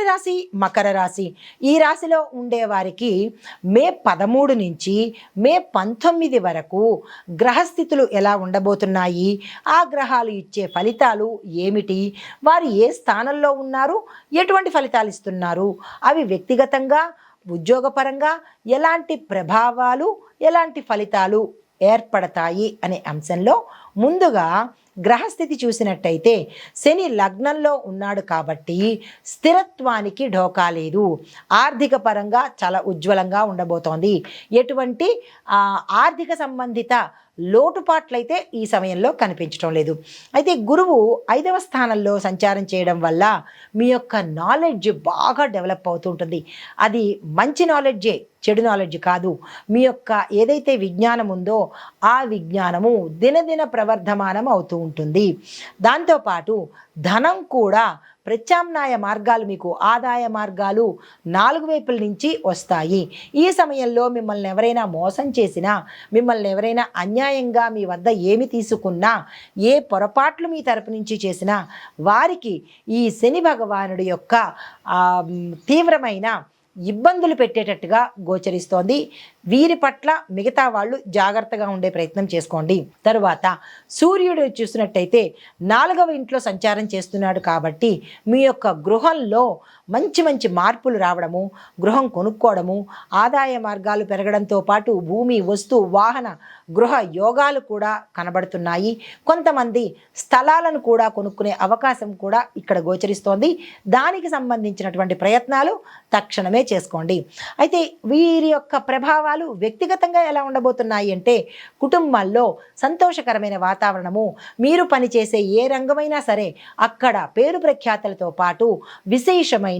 తదుపరి రాశి మకర రాశి. ఈ రాశిలో ఉండేవారికి మే 13 నుంచి మే 19 వరకు గ్రహస్థితులు ఎలా ఉండబోతున్నాయి, ఆ గ్రహాలు ఇచ్చే ఫలితాలు ఏమిటి, వారు ఏ స్థానంలో ఉన్నారు, ఎటువంటి ఫలితాలు ఇస్తున్నారు, అవి వ్యక్తిగతంగా ఉద్యోగపరంగా ఎలాంటి ప్రభావాలు ఎలాంటి ఫలితాలు ఏర్పడతాయి అనే అంశంలో ముందుగా గ్రహస్థితి చూసినట్టయితే శని లగ్నంలో ఉన్నాడు కాబట్టి స్థిరత్వానికి ఢోకా లేదు. ఆర్థిక పరంగా చాలా ఉజ్వలంగా ఉండబోతోంది. ఎటువంటి ఆర్థిక సంబంధిత లోటుపాట్లయితే ఈ సమయంలో కనిపించడం లేదు. అయితే గురువు 5వ స్థానంలో సంచారం చేయడం వల్ల మీ యొక్క నాలెడ్జ్ బాగా డెవలప్ అవుతూ ఉంటుంది. అది మంచి నాలెడ్జే, చెడు నాలెడ్జ్ కాదు. మీ యొక్క ఏదైతే విజ్ఞానం ఉందో ఆ విజ్ఞానము దినదిన ప్రవర్ధమానం అవుతూ ఉంటుంది. దాంతోపాటు ధనం కూడా ప్రత్యామ్నాయ మార్గాలు, మీకు ఆదాయ మార్గాలు 4 వైపుల నుంచి వస్తాయి. ఈ సమయంలో మిమ్మల్ని ఎవరైనా మోసం చేసినా, మిమ్మల్ని ఎవరైనా అన్యాయంగా మీ వద్ద ఏమి తీసుకున్నా, ఏ పొరపాట్లు మీ తరపు నుంచి చేసినా వారికి ఈ శని భగవానుడి యొక్క తీవ్రమైన ఇబ్బందులు పెట్టేటట్టుగా గోచరిస్తోంది. వీరి పట్ల మిగతా వాళ్ళు జాగ్రత్తగా ఉండే ప్రయత్నం చేసుకోండి. తరువాత సూర్యుడు చూసినట్టయితే 4వ ఇంట్లో సంచారం చేస్తున్నాడు కాబట్టి మీ యొక్క గృహంలో మంచి మంచి మార్పులు రావడము, గృహం కొనుక్కోవడము, ఆదాయ మార్గాలు పెరగడంతో పాటు భూమి, వస్తు, వాహన, గృహ యోగాలు కూడా కనబడుతున్నాయి. కొంతమంది స్థలాలను కూడా కొనుక్కునే అవకాశం కూడా ఇక్కడ గోచరిస్తోంది. దానికి సంబంధించినటువంటి ప్రయత్నాలు తక్షణమే చేసుకోండి. అయితే వీరి యొక్క ప్రభావాలు వ్యక్తిగతంగా ఎలా ఉండబోతున్నాయి అంటే, కుటుంబాల్లో సంతోషకరమైన వాతావరణము, మీరు పనిచేసే ఏ రంగమైనా సరే అక్కడ పేరు ప్రఖ్యాతలతో పాటు విశేషమైన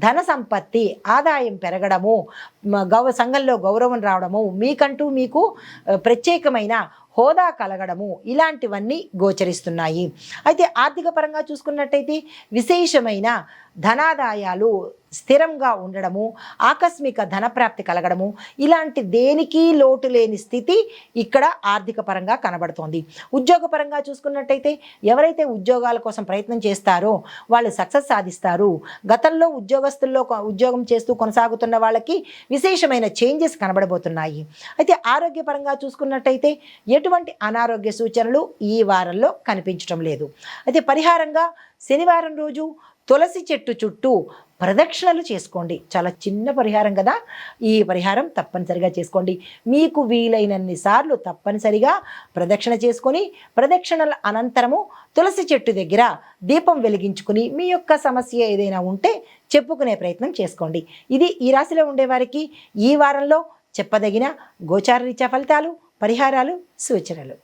ధన సంపత్తి, ఆదాయం పెరగడము, సంఘంలో గౌరవం రావడము, మీకంటూ మీకు ప్రత్యేకమైన హోదా కలగడము, ఇలాంటివన్నీ గోచరిస్తున్నాయి. అయితే ఆర్థిక పరంగా చూసుకున్నట్టయితే విశేషమైన ధనాదాయాలు స్థిరంగా ఉండడము, ఆకస్మిక ధనప్రాప్తి కలగడము, ఇలాంటి దేనికి లోటు లేని స్థితి ఇక్కడ ఆర్థిక పరంగా కనబడుతోంది. ఉద్యోగపరంగా చూసుకున్నట్టయితే ఎవరైతే ఉద్యోగాల కోసం ప్రయత్నం చేస్తారో వాళ్ళు సక్సెస్ సాధిస్తారు. గతంలో ఉద్యోగస్తుల్లో ఉద్యోగం చేస్తూ కొనసాగుతున్న వాళ్ళకి విశేషమైన చేంజెస్ కనబడబోతున్నాయి. అయితే ఆరోగ్యపరంగా చూసుకున్నట్టయితే ఎటువంటి అనారోగ్య సూచనలు ఈ వారంలో కనిపించడం లేదు. అయితే పరిహారంగా శనివారం రోజు తులసి చెట్టు చుట్టూ ప్రదక్షిణలు చేసుకోండి. చాలా చిన్న పరిహారం కదా, ఈ పరిహారం తప్పనిసరిగా చేసుకోండి. మీకు వీలైనన్ని సార్లు తప్పనిసరిగా ప్రదక్షిణ చేసుకొని, ప్రదక్షిణల అనంతరము తులసి చెట్టు దగ్గర దీపం వెలిగించుకుని మీ యొక్క సమస్య ఏదైనా ఉంటే చెప్పుకునే ప్రయత్నం చేసుకోండి. ఇది ఈ రాశిలో ఉండేవారికి ఈ వారంలో చెప్పదగిన గోచార రీత్యా ఫలితాలు, పరిహారాలు, సూచనలు.